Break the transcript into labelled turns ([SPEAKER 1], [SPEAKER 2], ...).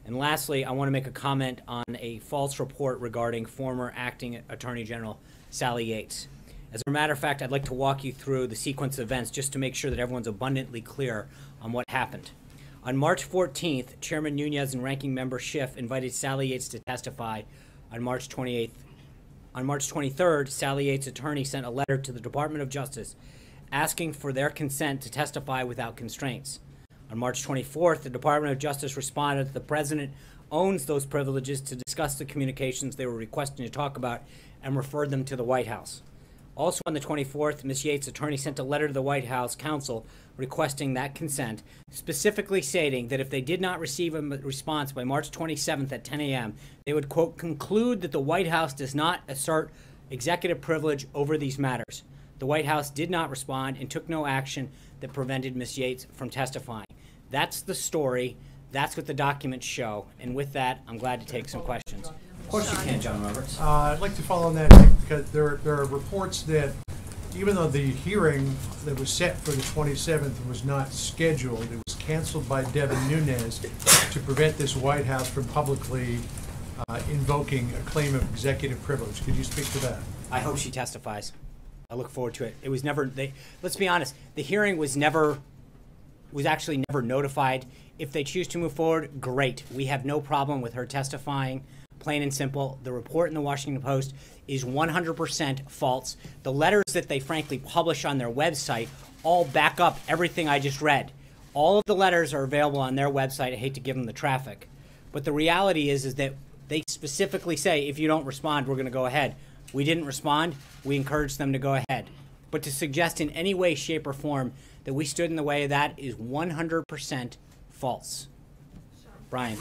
[SPEAKER 1] And lastly, I want to make a comment on a false report regarding former Acting Attorney General Sally Yates. As a matter of fact, I'd like to walk you through the sequence of events just to make sure that everyone's abundantly clear on what happened. On March 14th, Chairman Nunez and Ranking Member Schiff invited Sally Yates to testify on March 28th. On March 23rd, Sally Yates' attorney sent a letter to the Department of Justice asking for their consent to testify without constraints. On March 24th, the Department of Justice responded that the President owns those privileges to discuss the communications they were requesting to talk about and referred them to the White House. Also on the 24th, Ms. Yates' attorney sent a letter to the White House counsel requesting that consent, specifically stating that if they did not receive a response by March 27th at 10 a.m., they would, quote, conclude that the White House does not assert executive privilege over these matters. The White House did not respond and took no action that prevented Ms. Yates from testifying. That's the story. That's what the documents show. And with that, I'm glad to take some questions. Of course you can, John Roberts.
[SPEAKER 2] I'd like to follow on that because there are reports that even though the hearing that was set for the 27th was not scheduled, it was canceled by Devin Nunes to prevent this White House from publicly invoking a claim of executive privilege. Could you speak to that?
[SPEAKER 1] I hope she testifies. I look forward to it. It was never, let's be honest, the hearing was actually never notified. If they choose to move forward, great. We have no problem with her testifying. Plain and simple. The report in the Washington Post is 100% false. The letters that they frankly publish on their website all back up everything I just read. All of the letters are available on their website. I hate to give them the traffic. But the reality is that they specifically say, if you don't respond, we're going to go ahead. We didn't respond. We encouraged them to go ahead. But to suggest in any way, shape, or form that we stood in the way of that is 100% false. Brian.